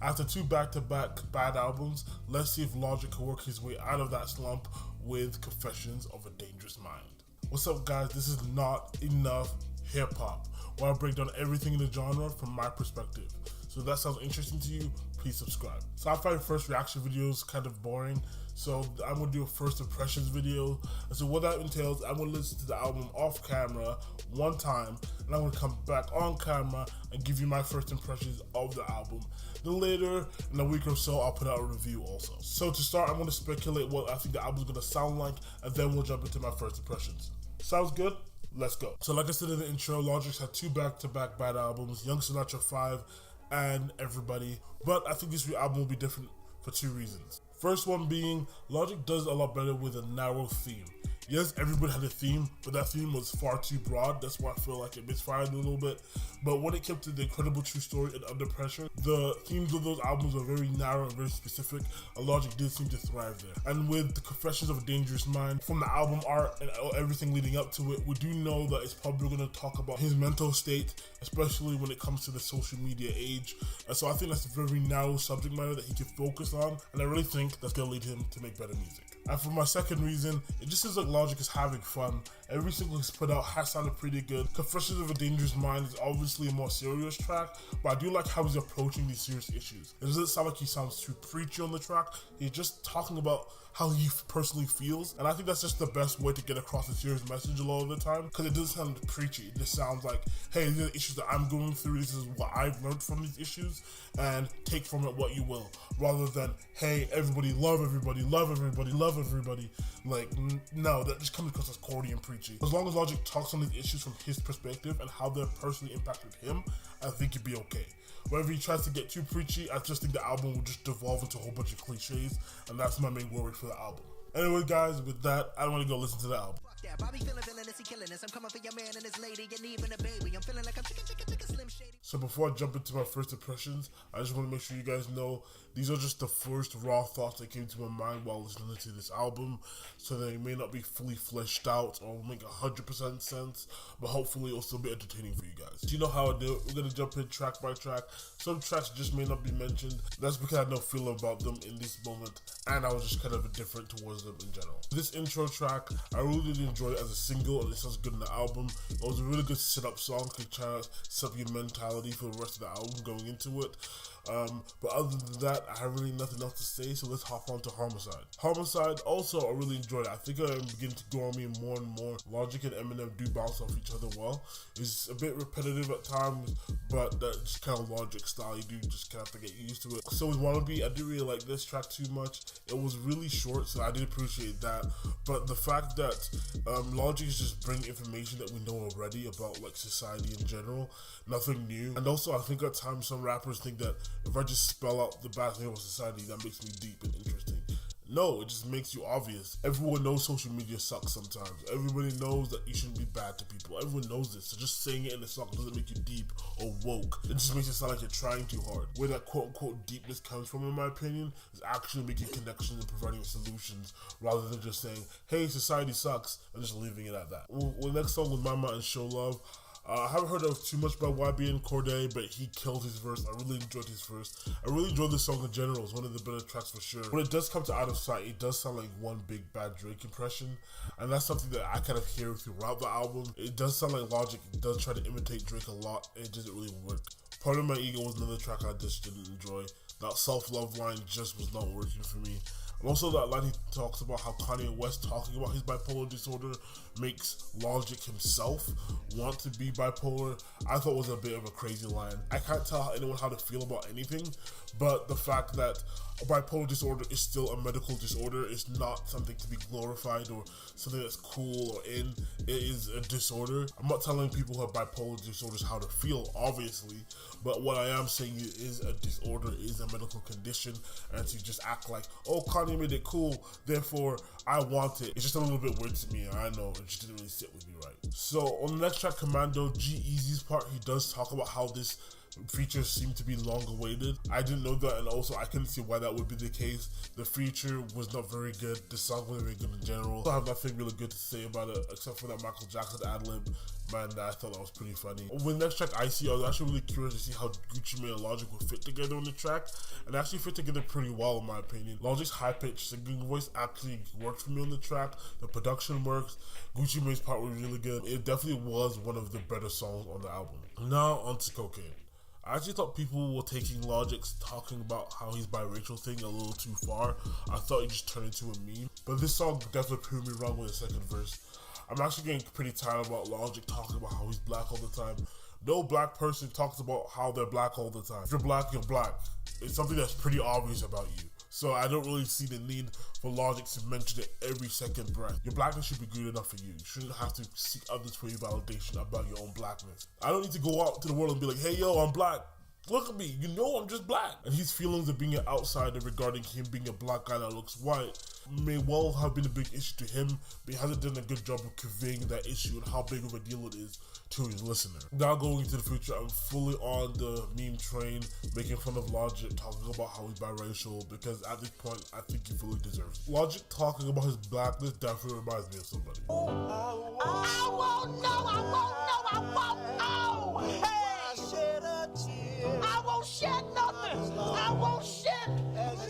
After two back-to-back bad albums, let's see if Logic can work his way out of that slump with Confessions of a Dangerous Mind. What's up guys, this is Not Enough Hip Hop, where I break down everything in the genre from my perspective. So if that sounds interesting to you, please subscribe. So I find first reaction videos kind of boring, so I'm going to do a first impressions video. And so what that entails, I'm going to listen to the album off camera one time, and I'm going to come back on camera and give you my first impressions of the album. Then later, in a week or so, I'll put out a review also. So to start, I'm going to speculate what I think the album is going to sound like, and then we'll jump into my first impressions. Sounds good? Let's go. So like I said in the intro, Logic's had two back-to-back bad albums, Young Sinatra 5 and Everybody, but I think this album will be different for two reasons. First one being, Logic does a lot better with a narrow theme. Yes, everybody had a theme, but that theme was far too broad. That's why I feel like it misfired a little bit. But when it came to The Incredible True Story and Under Pressure, the themes of those albums are very narrow and very specific, and Logic did seem to thrive there. And with The Confessions of a Dangerous Mind, from the album art and everything leading up to it, we do know that it's probably going to talk about his mental state, especially when it comes to the social media age. And so I think that's a very narrow subject matter that he can focus on, and I really think that's going to lead him to make better music. And for my second reason, it just seems like Logic is having fun. Every single he's put out has sounded pretty good. Confessions of a Dangerous Mind is obviously a more serious track, but I do like how he's approaching these serious issues. It doesn't sound like he sounds too preachy on the track. He's just talking about how he personally feels, and I think that's just the best way to get across a serious message a lot of the time, because it doesn't sound preachy. It just sounds like, hey, these are the issues that I'm going through, this is what I've learned from these issues, and take from it what you will, rather than, hey, everybody love everybody, love everybody, love everybody. Like, no, that just comes across as corny and preachy. As long as Logic talks on these issues from his perspective and how they're personally impacted him, I think it'd be okay. Whenever he tries to get too preachy, I just think the album will just devolve into a whole bunch of cliches, and that's my main worry for the album. Anyway guys, with that, I want to go listen to the album. Fuck that, Bobby feeling villainous, he killing this. I'm coming for your man and his lady, and even a baby. I'm feeling like I'm chicken Slim Shady. So before I jump into my first impressions, I just want to make sure you guys know these are just the first raw thoughts that came to my mind while listening to this album, so they may not be fully fleshed out or make 100% sense, but hopefully it'll still be entertaining for you guys. Do you know how I do it? We're going to jump in track by track. Some tracks just may not be mentioned. That's because I had no feeling about them in this moment, and I was just kind of indifferent towards them in general. This intro track, I really did enjoy it as a single, and it sounds good in the album. It was a really good sit-up song to try to set up your mentality for the rest of the album going into it. But other than that, I have really nothing else to say, so let's hop on to Homicide. Homicide, also, I really enjoyed it. I think I'm beginning to grow on me more and more. Logic and Eminem do bounce off each other well. It's a bit repetitive at times, but that's just kind of Logic style. You do just kind of have to get used to it. So with Wannabe, I didn't really like this track too much. It was really short, so I did appreciate that. But the fact that Logic is just bringing information that we know already about like society in general, nothing new. And also, I think at times some rappers think that if I just spell out the bad thing of society, that makes me deep and interesting. No, it just makes you obvious. Everyone knows social media sucks sometimes. Everybody knows that you shouldn't be bad to people. Everyone knows this. So just saying it in a song doesn't make you deep or woke. It just makes it sound like you're trying too hard. Where that quote-unquote deepness comes from, in my opinion, is actually making connections and providing solutions, rather than just saying, hey, society sucks, and just leaving it at that. Well, next song with Mama and Show Love. I haven't heard of too much by YBN Cordae, but he killed his verse. I really enjoyed his verse. I really enjoyed this song in general. It's one of the better tracks for sure. When it does come to Out of Sight, it does sound like one big bad Drake impression, and that's something that I kind of hear throughout the album. It does sound like Logic does try to imitate Drake a lot, and it doesn't really work. Pardon My Ego was another track I just didn't enjoy. That self-love line just was not working for me. And also that line he talks about how Kanye West talking about his bipolar disorder makes Logic himself want to be bipolar, I thought was a bit of a crazy line. I can't tell anyone how to feel about anything, but the fact that a bipolar disorder is still a medical disorder. It's not something to be glorified or something that's cool or in. It is a disorder. I'm not telling people who have bipolar disorders how to feel, obviously, but what I am saying is a disorder is a medical condition, and to just act like, oh, Kanye made it cool, therefore I want it. It's just a little bit weird to me, and I know it just didn't really sit with me right. So on the next track, Commando, G-Eazy's part, he does talk about how this features seem to be long awaited. I didn't know that, and also I couldn't see why that would be the case. The feature was not very good. The song wasn't very good in general. I have nothing really good to say about it except for that Michael Jackson ad-lib. Man, I thought that was pretty funny. With the next track, Icy, I was actually really curious to see how Gucci Mane and Logic would fit together on the track, and they actually fit together pretty well in my opinion. Logic's high-pitched singing voice actually worked for me on the track. The production works. Gucci Mane's part was really good. It definitely was one of the better songs on the album. Now onto Cocaine. I actually thought people were taking Logic's talking about how he's biracial thing a little too far. I thought it just turned into a meme. But this song definitely proved me wrong with the second verse. I'm actually getting pretty tired about Logic talking about how he's black all the time. No black person talks about how they're black all the time. If you're black, you're black. It's something that's pretty obvious about you. So I don't really see the need for Logic to mention it every second breath. Your blackness should be good enough for you. You shouldn't have to seek others for your validation about your own blackness. I don't need to go out to the world and be like, hey yo, I'm black. Look at me, you know I'm just black. And his feelings of being an outsider regarding him being a black guy that looks white may well have been a big issue to him, but he hasn't done a good job of conveying that issue and how big of a deal it is to his listener. Now going into the future, I'm fully on the meme train, making fun of Logic, talking about how he's biracial, because at this point, I think he fully deserves it. Logic talking about his blackness definitely reminds me of somebody. I won't know, I won't know, I won't know. Hey! I won't shed nothing. I won't shed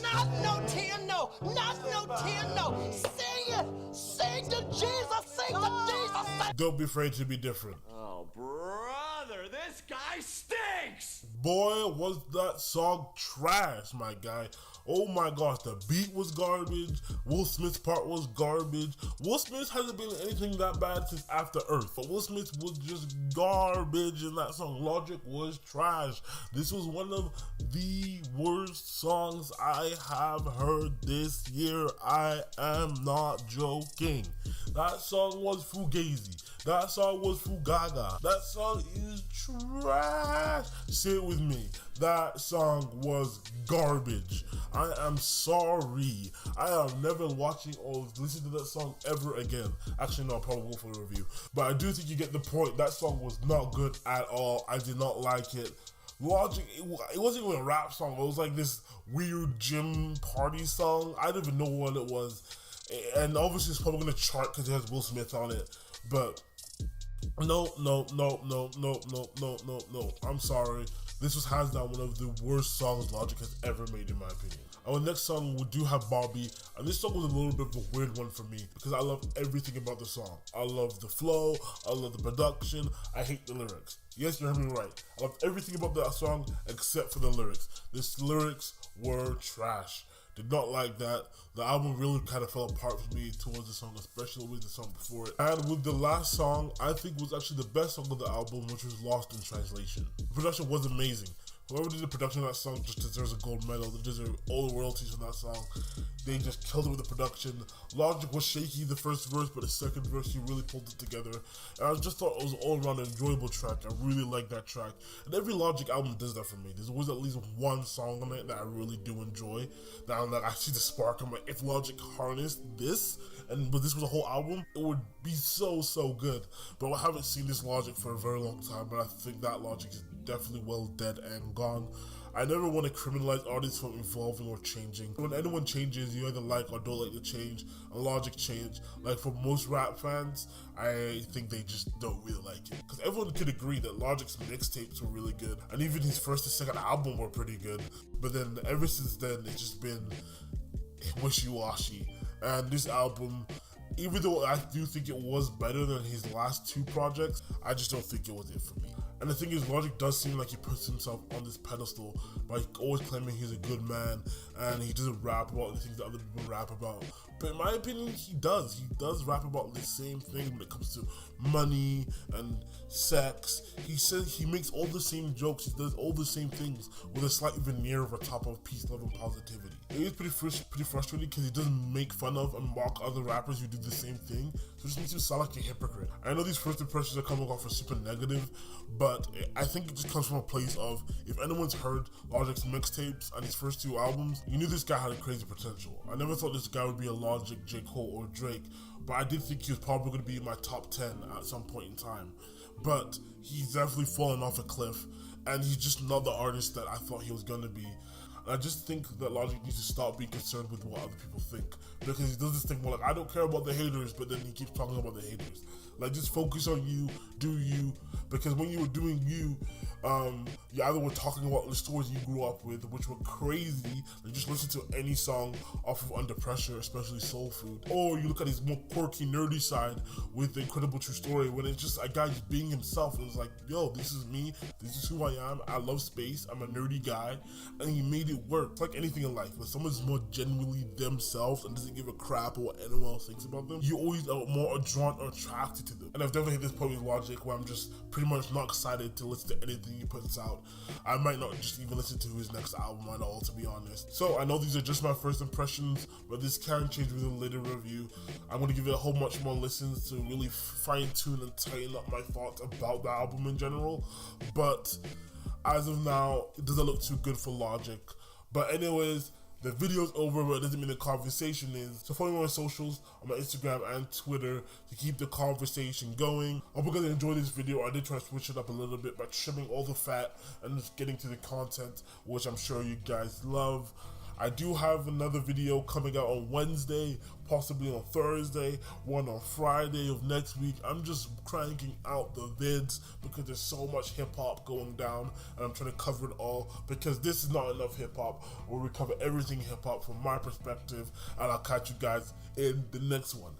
not no tear, no. Not no tear, no. Sing it. Sing to Jesus. Sing to Jesus. Don't be afraid to be different. Oh, brother, this guy stinks! Boy, was that song trash, my guy. Oh my gosh, the beat was garbage. Will Smith's part was garbage. Will Smith hasn't been anything that bad since After Earth, but Will Smith was just garbage in that song. Logic was trash. This was one of the worst songs I have heard this year. I am not joking. That song was fugazi. That song was fugaga. That song is trash. Say it with me. That song was garbage. I am sorry. I am never watching or listening to that song ever again. Actually, no, I'll probably go for a review. But I do think you get the point. That song was not good at all. I did not like it. Logic, it wasn't even a rap song. It was like this weird gym party song. I don't even know what it was. And obviously it's probably going to chart because it has Will Smith on it. But no. I'm sorry. This was hands down one of the worst songs Logic has ever made, in my opinion. Our next song, we do have Barbie, and this song was a little bit of a weird one for me because I love everything about the song. I love the flow, I love the production, I hate the lyrics. Yes, you heard me right. I love everything about that song except for the lyrics. The lyrics were trash. Did not like that. The album really kind of fell apart for me towards the song, especially with the song before it. And with the last song, I think was actually the best song of the album, which was Lost in Translation. The production was amazing. Whoever did the production of that song just deserves a gold medal. They deserve all the royalties from that song. They just killed it with the production. Logic was shaky the first verse, but the second verse, he really pulled it together. And I just thought it was all around an enjoyable track. I really like that track. And every Logic album does that for me. There's always at least one song on it that I really do enjoy. Now that I see the spark, I'm like, if Logic harnessed this, but this was a whole album, it would be so good. But I haven't seen this Logic for a very long time, but I think that Logic is definitely well dead and gone. I never want to criminalize artists from evolving or changing. When anyone changes, you either like or don't like the change. And Logic changed. Like for most rap fans, I think they just don't really like it. Because everyone could agree that Logic's mixtapes were really good. And even his first and second album were pretty good. But then ever since then, it's just been wishy-washy. And this album, even though I do think it was better than his last two projects, I just don't think it was it for me. And the thing is, Logic does seem like he puts himself on this pedestal by always claiming he's a good man and he doesn't rap about the things that other people rap about. But in my opinion, he does. He does rap about the same thing when it comes to money and sex. He says he makes all the same jokes. He does all the same things with a slight veneer of a top of peace, love, and positivity. It is pretty frustrating because he doesn't make fun of and mock other rappers who do the same thing. So it just makes him sound like a hypocrite. I know these first impressions are coming off as super negative, but I think it just comes from a place of, if anyone's heard Logic's mixtapes and his first two albums, you knew this guy had a crazy potential. I never thought this guy would be a Logic, J. Cole, or Drake, but I did think he was probably going to be in my top 10 at some point in time. But he's definitely fallen off a cliff, and he's just not the artist that I thought he was gonna be. I just think that Logic needs to stop being concerned with what other people think, because he does this thing more like, I don't care about the haters, but then he keeps talking about the haters. Like, just focus on you, do you, because when you were doing you either were talking about the stories you grew up with, which were crazy, like just listen to any song off of Under Pressure, especially Soul Food, or you look at his more quirky, nerdy side with The Incredible True Story, when it's just a guy just being himself, and it's like, yo, this is me, this is who I am, I love space, I'm a nerdy guy, and he made it work. It's like anything in life, when someone's more genuinely themselves and doesn't give a crap about what anyone else thinks about them, you always are more drawn or attracted to them. And I've definitely hit this point with Logic where I'm just pretty much not excited to listen to anything he puts out. I might not just even listen to his next album at all, to be honest. So I know these are just my first impressions, but this can change with a later review. I'm going to give it a whole much more listens to really fine tune and tighten up my thoughts about the album in general. But as of now, it doesn't look too good for Logic. But anyways, the video's over, but it doesn't mean the conversation is. So follow me on socials, on my Instagram and Twitter to keep the conversation going. I hope you guys enjoyed this video. I did try to switch it up a little bit by trimming all the fat and just getting to the content, which I'm sure you guys love. I do have another video coming out on Wednesday, possibly on Thursday, one on Friday of next week. I'm just cranking out the vids because there's so much hip-hop going down, and I'm trying to cover it all because this is not enough hip-hop where we cover everything hip-hop from my perspective, and I'll catch you guys in the next one.